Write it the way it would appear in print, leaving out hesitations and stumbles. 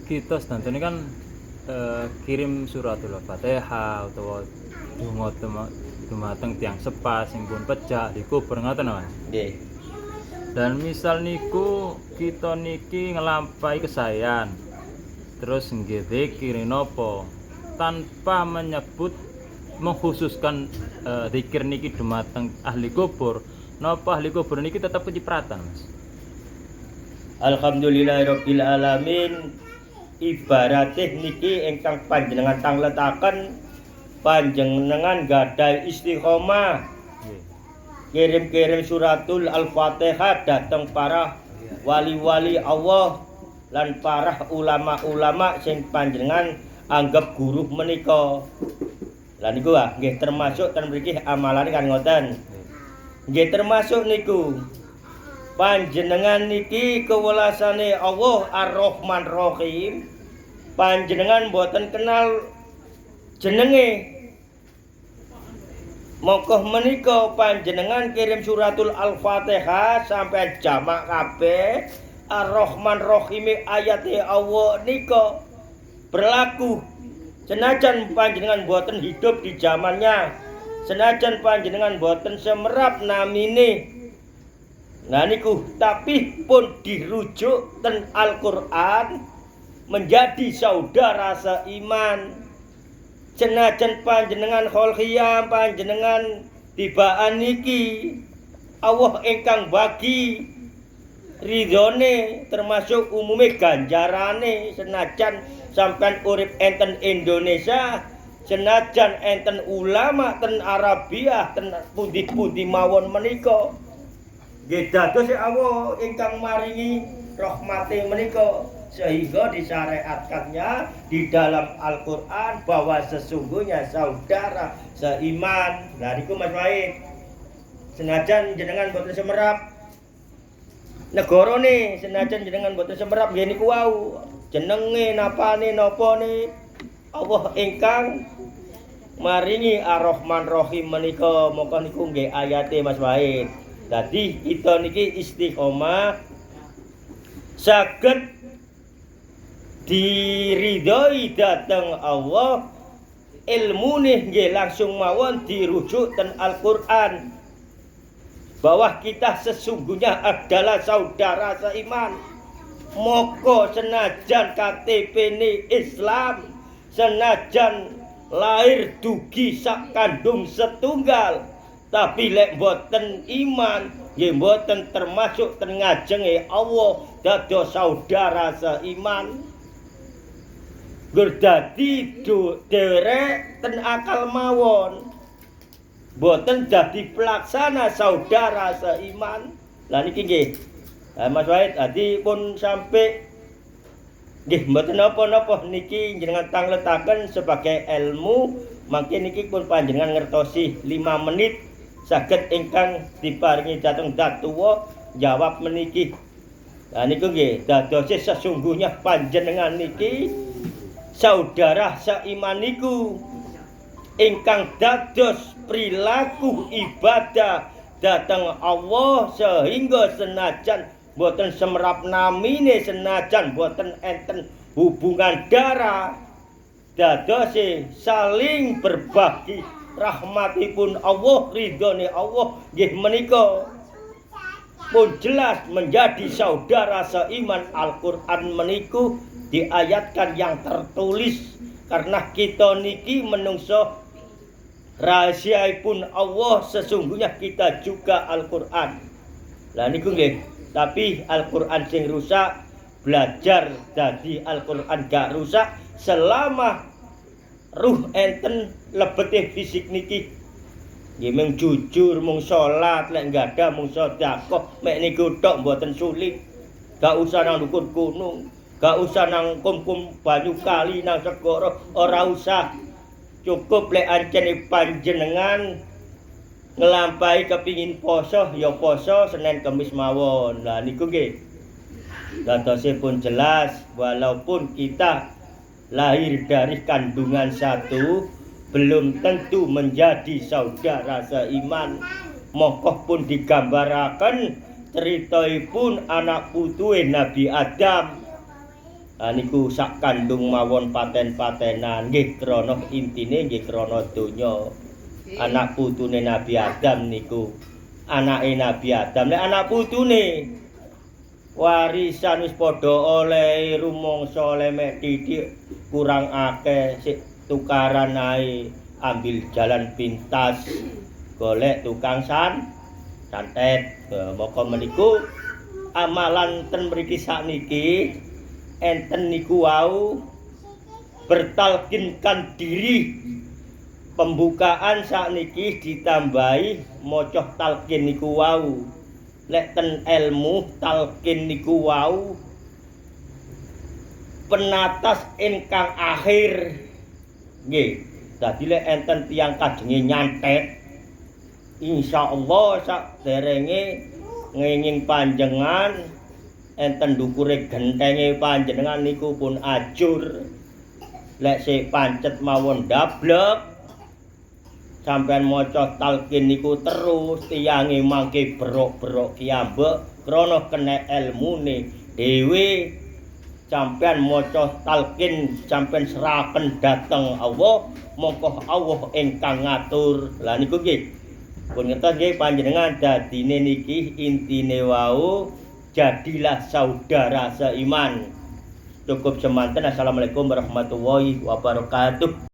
kita sedantune kan kirim suratul Fatihah utawa donga dumateng tiyang sepas sing pun pejah dikubur ngoten Mas. Nggih. Dan misal niku kita niki ngelampahi kesayan terus nggih zikir napa tanpa menyebut mengkhususkan zikir niki dumateng ahli kubur napa ahli kubur niki tetap kecipratan Mas. Alhamdulillahirabbil alamin. Ibaratih niki ingkang panjenengan tangletaken panjenengan gadai istiqomah kirim-kirim suratul al-fatihah datang para wali-wali Allah lan para ulama-ulama sing panjenengan anggap guru menika. Lan niku nggih termasuk ten mriki amalane kan ngoten. Nggih termasuk niku panjenengan niki kewelasane Allah Ar-Rahman Rahim. Panjenengan mboten kenal jenenge. Monggo menika panjenengan kirim suratul Al-Fatihah sampai jamak kabeh Ar-Rahman Rahim ayate Allah nika berlaku. Senajan panjenengan mboten hidup di zamannya, senajan panjenengan mboten semerap namine. Nah niku tapi pun dirujuk ten Al-Qur'an menjadi saudara seiman. Senajan panjenengan kholqiyam panjenengan tibaan niki Allah ingkang bagi ridhone termasuk umume ganjarane senajan sampean urip enten Indonesia senajan enten ulama ten Arabia ten pundi-pundi mawon menika nggih dados Allah ingkang maringi rahmate menika sehingga disyariatkannya di dalam Al-Qur'an bahwa sesungguhnya saudara seiman. Nah niku Mas Wahid. Senajan jenengan boten semerap negarane, senajan jenengan boten semerap nggih niku wau. Jenenge napane napane Allah ingkang maringi Ar-Rahman Rahim menika mongko niku nggih ayate Mas Wahid. Dadi kita niki istiqomah saged diridhoi dateng Allah ilmune nggih langsung mawon dirujuk ten Al-Qur'an bahwa kita sesungguhnya adalah saudara seiman. Moko senajan KTP-ne Islam, senajan lahir dugi sak kandung setunggal, tapi lek boten iman nggih boten termasuk ten ngajenge Allah dados saudara seiman. Berdadi derek ten akal mawon boten dadi pelaksana saudara seiman. Lah niki nggih Mas Wahid dadi pun sampai nggih mboten napa-napa niki jenengan tangletaken sebagai ilmu mangke niki pun panjenengan ngertosi 5 menit saged ingkang diparingi dhateng datuwa jawab meniki. Lah niku nggih dados sesungguhnya panjenengan niki saudara seiman niku ingkang dados perilaku ibadah dhateng Allah sehingga senajan boten semerap namine senajan boten enten hubungan darah dados saling berbagi rahmatipun Allah ridhone Allah nggih menika pun jelas menjadi saudara seiman. Al-Qur'an meniku diayatkan yang tertulis karena kita niki menungso rahasiaipun Allah sesungguhnya kita juga Al-Qur'an. Lah niku nggih, tapi Al-Qur'an sing rusak belajar dadi Al-Qur'an gak rusak selama ruh enten lebete fisik niki. Nggih mung jujur mung salat lek gadah mung sedekah mek niku tok mboten sulit. Gak usah nang dukun gunung. Gak usah nang kum-kum banyu kali nang segara, ora usah. Cukup lek ancene panjenengan ngelampahi kepingin poso ya poso Senin Kamis mawon. Lah niku nggih. Dadosipun jelas walaupun kita lahir dari kandungan satu belum tentu menjadi saudara seiman. Mongko pun digambaraken ceritaipun anak putuhe Nabi Adam. Niku sak kandung mawon paten-patenan nggih krana intine nggih krana donya. Anak putune Nabi Adam niku anake Nabi Adam. Nek anak putune warisan wis padha oleh rumangsa oleh mek titik kurang akeh sik tukaran ae ambil jalan pintas golek tukang santet. Maka meniku amalan ten mriki sakniki enten niku wau bertalkinkan diri. Pembukaan sakniki ditambahi maca talqin niku wau. Lek ten ilmu talqin niku wau penatas ingkang akhir. Nggih. Dadi lek enten tiyang kajenge nyantet, insyaallah saderenge nginging panjenengan enten ndukure gentenge panjenengan niku pun ajur. Lek sik pancet mawon dablek sampean maca talqin niku terus tiyange mangke berok-berok kiambek krana kena ilmune dhewe. Sampean maca talqin sampean seraken dhateng Allah, mongko Allah ingkang ngatur. Lah niku nggih pun ngertos nggih panjenengan dadine niki intine wau jadilah saudara seiman. Cukup semanten. Assalamualaikum warahmatullahi wabarakatuh.